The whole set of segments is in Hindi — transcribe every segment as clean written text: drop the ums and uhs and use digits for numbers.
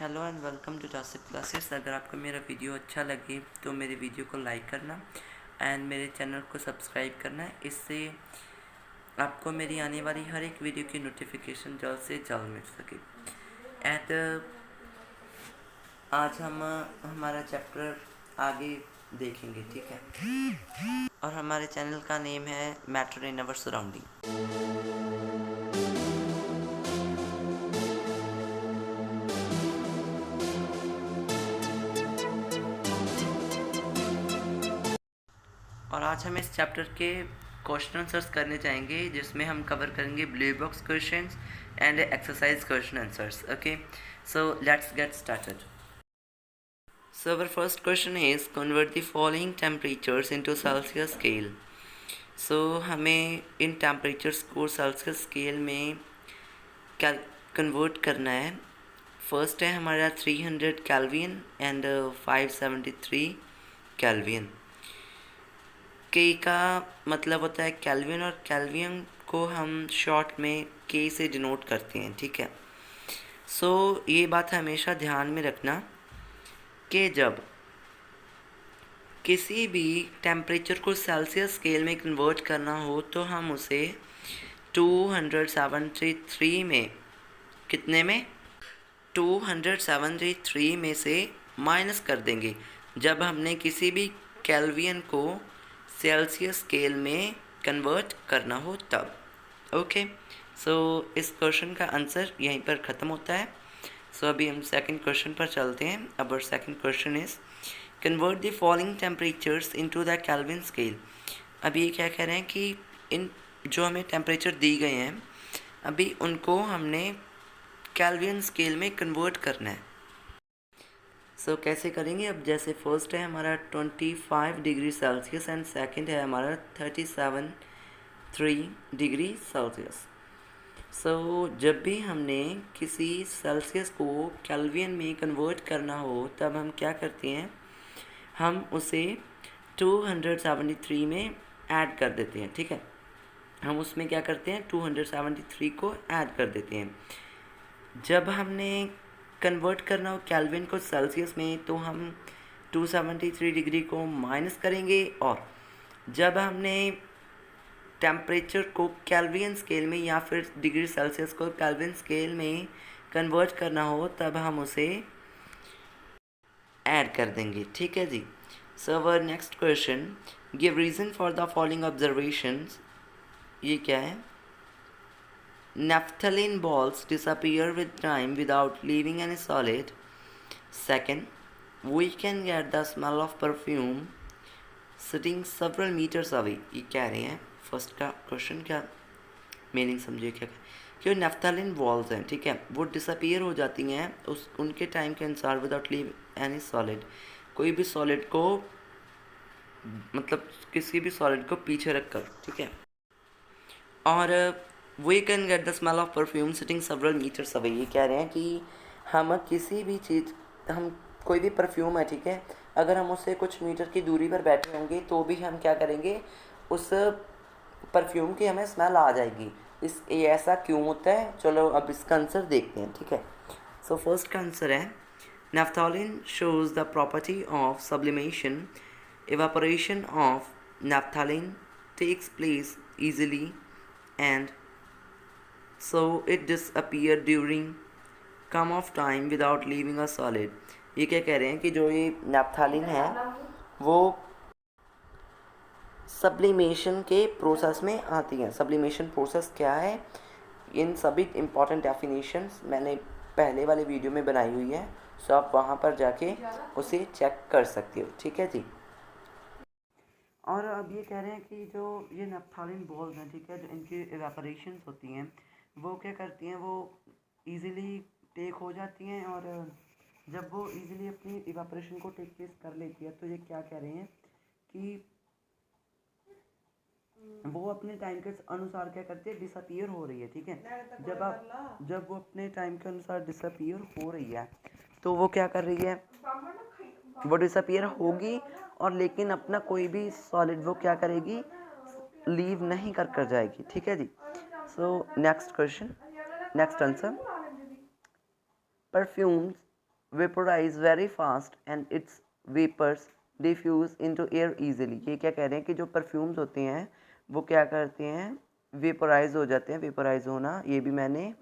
Hello and welcome to Jasif classes. अगर आपको मेरा वीडियो अच्छा लगे तो मेरे वीडियो को लाइक करना एंड मेरे चैनल को सब्सक्राइब करना। इससे आपको मेरी आने वाली हर एक वीडियो की नोटिफिकेशन जल्द से जल्द मिल सके। एंड आज हम हमारा चैप्टर आगे देखेंगे, ठीक है। और हमारे चैनल का नेम है मैटर इन अवर सराउंडिंग। और आज हम इस चैप्टर के क्वेश्चन आंसर्स करने जाएंगे, जिसमें हम कवर करेंगे blue box questions and exercise question answers. Okay, so let's get started. So our first question is convert the following temperatures into Celsius scale. So हमें इन temperatures को Celsius scale में कन्वर्ट करना है। फर्स्ट है हमारा 300 केल्विन एंड 573 केल्विन। के का मतलब होता है केल्विन, और केल्विन को हम शॉर्ट में के से डिनोट करते हैं, ठीक है। सो ये बात हमेशा ध्यान में रखना कि जब किसी भी टेम्परेचर को सेल्सियस स्केल में कन्वर्ट करना हो तो हम उसे 273 में, कितने में, 273 में से माइनस कर देंगे जब हमने किसी भी केल्विन को सेल्सियस स्केल में कन्वर्ट करना हो तब। ओके, सो इस क्वेश्चन का आंसर यहीं पर ख़त्म होता है। सो अभी हम सेकंड क्वेश्चन पर चलते हैं। अब second question is convert the following temperatures into the kelvin scale. अभी ये क्या कह रहे हैं कि इन जो हमें टेम्परेचर दी गए हैं अभी उनको हमने केल्विन स्केल में कन्वर्ट करना है। सो कैसे करेंगे? अब जैसे फर्स्ट है हमारा 25 डिग्री सेल्सियस एंड सेकंड है हमारा 37.3 डिग्री सेल्सियस। सो जब भी हमने किसी सेल्सियस को केल्विन में कन्वर्ट करना हो तब हम क्या करते हैं, हम उसे 273 में ऐड कर देते हैं, ठीक है। हम उसमें क्या करते हैं, 273 को ऐड कर देते हैं। जब हमने कन्वर्ट करना हो केल्विन को सेल्सियस में तो हम 273 डिग्री को माइनस करेंगे, और जब हमने टेम्परेचर को केल्विन स्केल में या फिर डिग्री सेल्सियस को केल्विन स्केल में कन्वर्ट करना हो तब हम उसे ऐड कर देंगे, ठीक है जी। So our next question, give reason for the following observations. ये क्या है? Naphthalene balls disappear with time without leaving any solid. Second, we can get the smell of perfume sitting several meters away. ये कह रहे हैं फर्स्ट का क्वेश्चन क्या मीनिंग समझिए क्या कि नेफ्थलीन बॉल्स हैं, ठीक है, वो डिसअपियर हो जाती हैं उस उनके टाइम के अनुसार विदाउट लीव एनी सॉलिड। कोई भी सॉलिड को, मतलब किसी भी सॉलिड को पीछे रख कर, ठीक है। और we can get the smell of perfume sitting several metres away. ये कह रहे हैं कि हम किसी भी चीज़, हम कोई भी परफ्यूम है, ठीक है, अगर हम उससे कुछ मीटर की दूरी पर बैठे होंगे तो भी हम क्या करेंगे, उस परफ्यूम की हमें स्मेल आ जाएगी। ये ऐसा क्यों होता है? चलो अब इसका आंसर देखते हैं, ठीक है। सो फर्स्ट का आंसर है naphthalene shows the property of sublimation. Evaporation of naphthalene takes place easily and so it disappear during come of time without leaving a solid. ये क्या कह रहे हैं कि जो ये नेफ्थलीन है वो सब्लिमेशन के प्रोसेस में आती हैं। सब्लिमेशन प्रोसेस क्या है, इन सभी इम्पॉर्टेंट डेफिनेशंस मैंने पहले वाले वीडियो में बनाई हुई है, सो आप वहाँ पर जाके उसे चेक कर सकते हो, ठीक है जी। और अब ये कह रहे हैं कि जो ये नेफ्थलीन बॉल्स हैं, ठीक है, जो इनकी इवेपोरेशंस होती हैं वो क्या करती हैं, वो इजीली टेक हो जाती हैं, और जब वो इजीली अपनी इवेपोरेशन को टेक प्लेस कर लेती है तो ये क्या कह रहे हैं कि वो अपने टाइम के अनुसार क्या करती है, डिसअपियर हो रही है, ठीक है। जब वो अपने टाइम के अनुसार डिसअपियर हो रही है तो वो क्या कर रही है, वो डिसअपियर होगी, और लेकिन अपना कोई भी सॉलिड वो क्या करेगी, लीव नहीं कर जाएगी, ठीक है जी। So next question, next answer, perfumes vaporise very fast and its vapours diffuse into air easily. ये क्या कह रहे हैं कि जो परफ्यूम्स होते हैं वो क्या करते हैं, वेपोराइज हो जाते हैं। वेपोराइज होना ये भी मैंने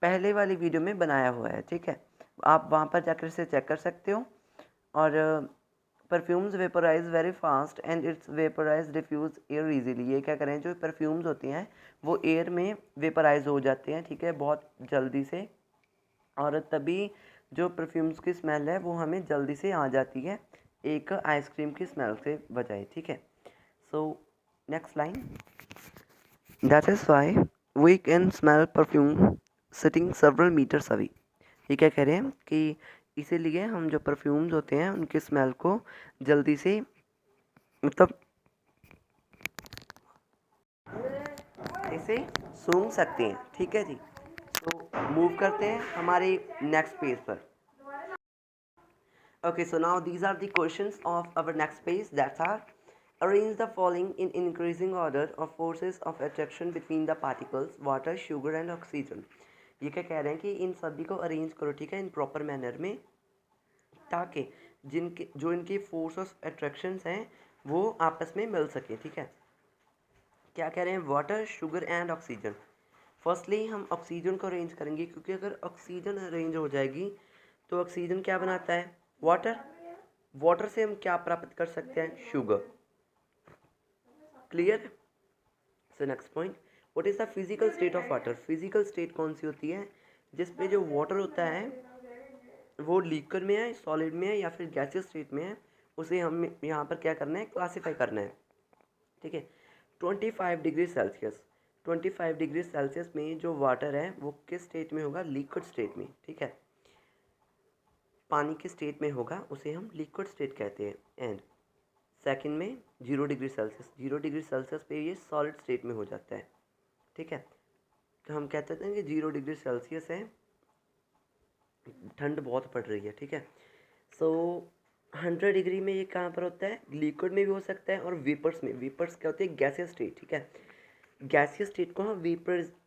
पहले वाली वीडियो में बनाया हुआ है, ठीक है, आप वहाँ पर जाकर से चेक कर सकते हो। और perfumes vaporise very fast and its vaporise diffuse air easily. ये क्या करें, जो परफ्यूम्स होते हैं वो एयर में वेपोराइज हो जाते हैं, ठीक है, बहुत जल्दी से, और तभी जो परफ्यूम्स की स्मेल है वो हमें जल्दी से आ जाती है एक आइसक्रीम की स्मेल से बजाय, ठीक है। So next line, that is why we can smell perfume sitting several metres away. ये क्या कह रहे हैं कि इसीलिए हम जो परफ्यूम्स होते हैं उनकी स्मेल को जल्दी से मतलब इसे सूंघ सकते हैं, ठीक है जी। तो मूव करते हैं हमारे नेक्स्ट पेज पर। Okay, so now these are the questions of our next page, that are arrange the following in increasing order of forces of attraction between the particles water, sugar and oxygen। ये क्या कह रहे हैं कि इन सभी को अरेंज करो, ठीक है, इन प्रॉपर मैनर में, ताकि जिनके जो इनकी फोर्स ऑफ अट्रैक्शंस हैं वो आपस में मिल सके, ठीक है। क्या कह रहे हैं, water, sugar and oxygen. Firstly हम ऑक्सीजन को अरेंज करेंगे, क्योंकि अगर ऑक्सीजन अरेंज हो जाएगी तो ऑक्सीजन क्या बनाता है, वाटर। वाटर से हम क्या प्राप्त कर सकते हैं, sugar. Clear. So next point, what is the physical state of water. Physical state कौन सी होती है, जिसमें जो वाटर होता है वो लिक्विड में है, सॉलिड में है या फिर गैसियस स्टेट में है, उसे हम यहाँ पर क्या करना है, क्लासीफाई करना है, ठीक है। 25 डिग्री सेल्सियस, 25 डिग्री सेल्सियस में जो वाटर है वो किस स्टेट में होगा, लिक्विड स्टेट में, ठीक है, पानी के स्टेट में होगा, उसे हम लिक्विड स्टेट कहते हैं। एंड सेकंड में 0 डिग्री सेल्सियस, 0 डिग्री सेल्सियस पे ये सॉलिड स्टेट में हो जाता है, ठीक है। तो हम कहते हैं कि 0 डिग्री सेल्सियस है, ठंड बहुत पड़ रही है, ठीक है। सो 100 डिग्री में ये कहाँ पर होता है, लिक्विड में भी हो सकता है और वेपर्स में। वेपर्स क्या होती है, गैसियस स्टेट, ठीक है। गैसियस स्टेट को हम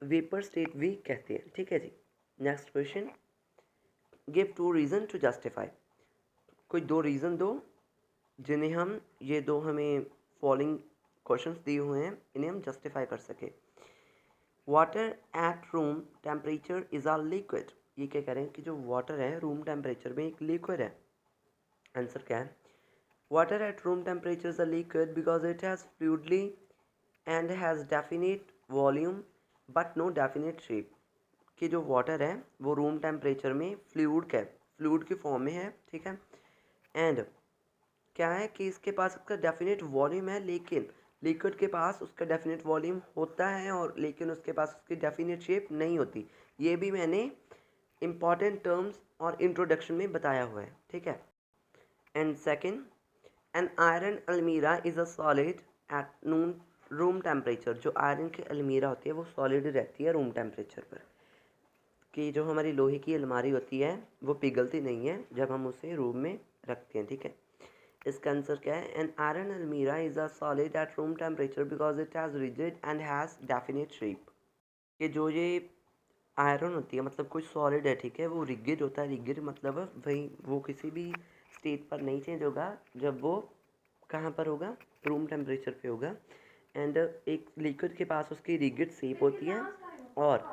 वेपर स्टेट भी कहते हैं, ठीक है जी। Next question, give 2 reason to justify. कोई 2 रीज़न दो जिन्हें हम, ये दो हमें फॉलोइंग क्वेश्चंस दिए हुए हैं, इन्हें हम जस्टिफाई कर सके। Water at room temperature is a liquid. ये क्या कह रहे हैं कि जो वाटर है रूम टेम्परेचर में एक लिक्विड है। आंसर क्या है, water at room temperature is a liquid because it has fluidly and has definite volume but no definite shape. कि जो वाटर है वो रूम टेम्परेचर में फ्लूइड की फॉर्म में है, ठीक है। एंड क्या है कि इसके पास उसका डेफिनेट वॉल्यूम है, लेकिन लिक्विड के पास उसका डेफिनेट वॉल्यूम होता है और लेकिन उसके पास उसकी डेफिनेट शेप नहीं होती। ये भी मैंने इम्पॉर्टेंट टर्म्स और इंट्रोडक्शन में बताया हुआ है, ठीक है। एंड सेकेंड, एन आयरन अलमीरा is a solid at noon room temperature. जो आयरन की अलमीरा होती है वो सॉलिड रहती है रूम टेम्परेचर पर। कि जो हमारी लोहे की अलमारी होती है वो पिघलती नहीं है जब हम उसे रूम में रखते हैं, ठीक है। इसका आंसर क्या है, एन आयरन अलमीरा is a solid at room temperature because it has rigid and has definite shape. कि जो ये आयरन होती है मतलब कोई सॉलिड है, ठीक है, वो रिगिड होता है। रिगिड मतलब वही वो किसी भी स्टेट पर नहीं चेंज होगा जब वो कहाँ पर होगा, रूम टेम्परेचर पे होगा। एंड एक लिक्विड के पास उसकी रिगिड शेप होती है और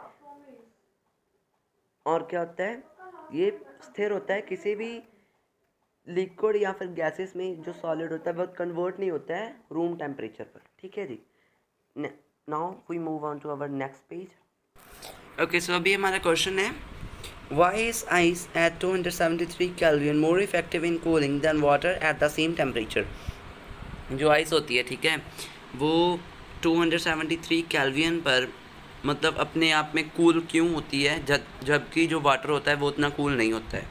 क्या होता है, ये स्थिर होता है। किसी भी लिक्विड या फिर गैसेस में जो सॉलिड होता है वो कन्वर्ट नहीं होता है रूम टेम्परेचर पर, ठीक है जी। Now we move on to our next page. Okay, so अभी हमारा क्वेश्चन है, why is ice at 273 kelvin more effective in cooling than water at the same temperature. जो आइस होती है, ठीक है, वो 273 केल्विन पर मतलब अपने आप में कूल क्यों होती है जबकि जो वाटर होता है वो उतना कूल नहीं होता है।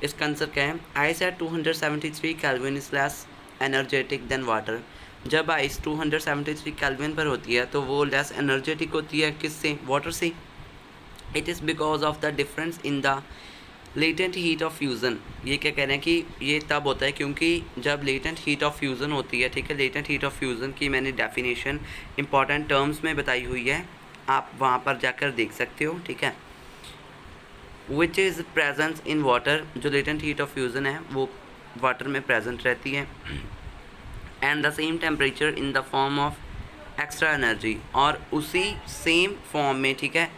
इसका आंसर क्या है, ice at 273 kelvin is less energetic than water. जब आइस 273 केल्विन पर होती है तो वो लेस एनर्जेटिक होती है, किससे, वाटर से। It is because of the difference in the latent heat of fusion. ये क्या कह रहे हैं कि ये तब होता है क्योंकि जब लेटेंट हीट ऑफ फ्यूज़न होती है, ठीक है। लेटेंट हीट ऑफ फ्यूज़न की मैंने डेफिनेशन इंपॉर्टेंट टर्म्स में बताई हुई है, आप वहाँ पर जाकर देख सकते हो, ठीक है। Which is presence in water, जो लेटेंट हीट ऑफ फ्यूज़न है वो वाटर में प्रेजेंट रहती है, and the same temperature in the form of extra energy, और उसी सेम फॉर्म में, ठीक है,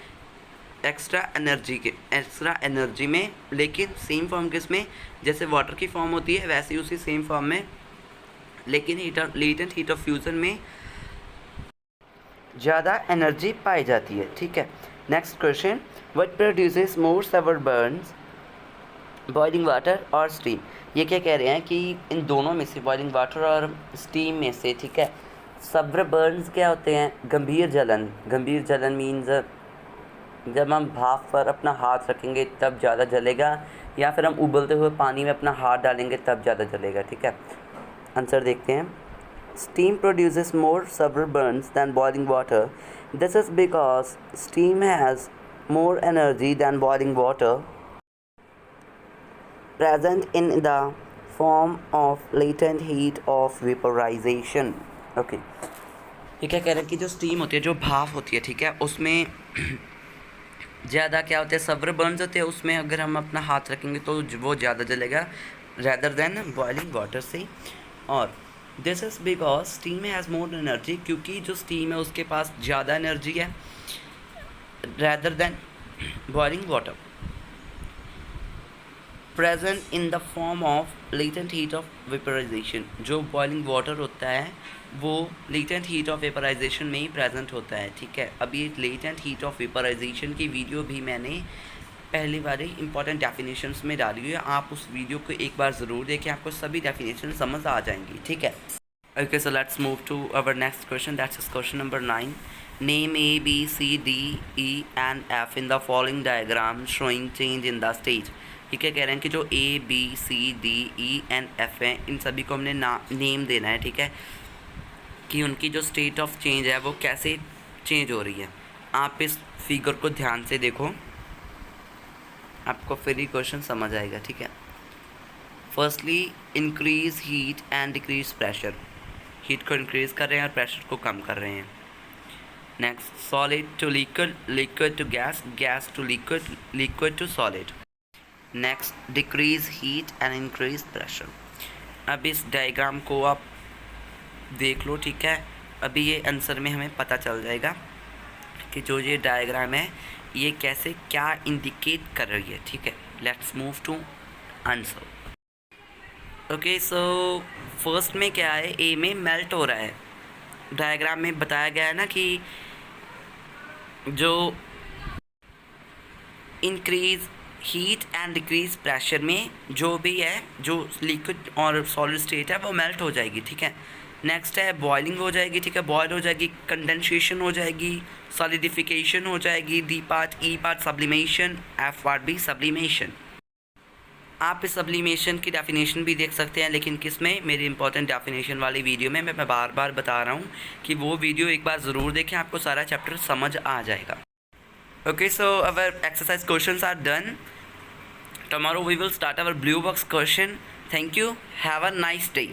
एक्स्ट्रा एनर्जी में, लेकिन सेम फॉर्म किस में, जैसे वाटर की फॉर्म होती है वैसे ही उसी सेम फॉर्म में, लेकिन लेटेंट हीट ऑफ फ्यूज़न में ज़्यादा एनर्जी पाई जाती है, ठीक है। Next question, what produces more severe burns, boiling water और स्टीम। ये क्या कह रहे हैं कि इन दोनों में से, बॉइलिंग वाटर और स्टीम में से, ठीक है, सेवर बर्न्स क्या होते हैं, गंभीर जलन। गंभीर जलन मीन्स जब हम भाप पर अपना हाथ रखेंगे तब ज़्यादा जलेगा, या फिर हम उबलते हुए पानी में अपना हाथ डालेंगे तब ज़्यादा जलेगा, ठीक है। आंसर देखते हैं। Steam produces more several burns than boiling water. This is because steam has more energy than boiling water present in the form of latent heat of vaporization. Okay. ये क्या कह रहे हैं कि जो स्टीम होती है, जो भाप होती है, ठीक है, उसमें ज़्यादा क्या होते हैं, सेवरल बर्न्स होते हैं। उसमें अगर हम अपना हाथ रखेंगे तो वो ज़्यादा जलेगा रैदर देन बॉइलिंग वाटर से। और this is because steam has more energy, क्योंकि जो स्टीम है उसके पास ज़्यादा एनर्जी है rather than boiling water present in the form of latent heat of vaporisation. जो बॉइलिंग वाटर होता है वो लेटेंट हीट ऑफ वेपराइजेशन में ही प्रेजेंट होता है, ठीक है। अभी लेटेंट हीट ऑफ वेपराइजेशन की वीडियो भी मैंने पहली बार ही इंपॉर्टेंट डेफिनेशंस में डाली हुई है, आप उस वीडियो को एक बार ज़रूर देखें, आपको सभी डेफिनेशन समझ आ जाएंगी, ठीक है। Okay, so let's move to our next question, that's is question number 9। Name A B C D E and F in the following diagram showing change in the stage. ये क्या कह रहे हैं कि जो A B C D E and F हैं, इन सभी को हमने नेम देना है, ठीक है, कि उनकी जो स्टेट ऑफ चेंज है वो कैसे चेंज हो रही है। आप इस फिगर को ध्यान से देखो, आपको फिर ही क्वेश्चन समझ आएगा, ठीक है। Firstly, increase heat and decrease pressure. Heat को इंक्रीज कर रहे हैं और प्रेशर को कम कर रहे हैं। Next, solid to liquid, liquid to gas, gas to liquid, liquid to solid. Next, decrease heat and increase pressure. अब इस डायग्राम को आप देख लो, ठीक है। अभी ये आंसर में हमें पता चल जाएगा कि जो ये डायग्राम है ये कैसे क्या इंडिकेट कर रही है, ठीक है। Let's move to answer. Okay, so first में क्या है, ए में मेल्ट हो रहा है। डायग्राम में बताया गया है ना कि जो increase heat and decrease pressure में जो भी है, जो लिक्विड और सॉलिड स्टेट है वो मेल्ट हो जाएगी, ठीक है। नेक्स्ट है बॉइलिंग हो जाएगी, ठीक है, बॉयल हो जाएगी, कंडेंसेशन हो जाएगी, सॉलिडिफिकेशन हो जाएगी, डी पार्ट, ई पार्ट सब्लिमेशन, एफ पार्ट भी सब्लिमेशन। आप इस सब्लिमेशन की डेफिनेशन भी देख सकते हैं, लेकिन किस में, मेरी इंपॉर्टेंट डेफिनेशन वाली वीडियो में मैं बार बार बता रहा हूँ कि वो वीडियो एक बार ज़रूर देखें, आपको सारा चैप्टर समझ आ जाएगा। Okay, so our exercise questions are done. Tomorrow we will start our blue box question. Thank you, have a nice day.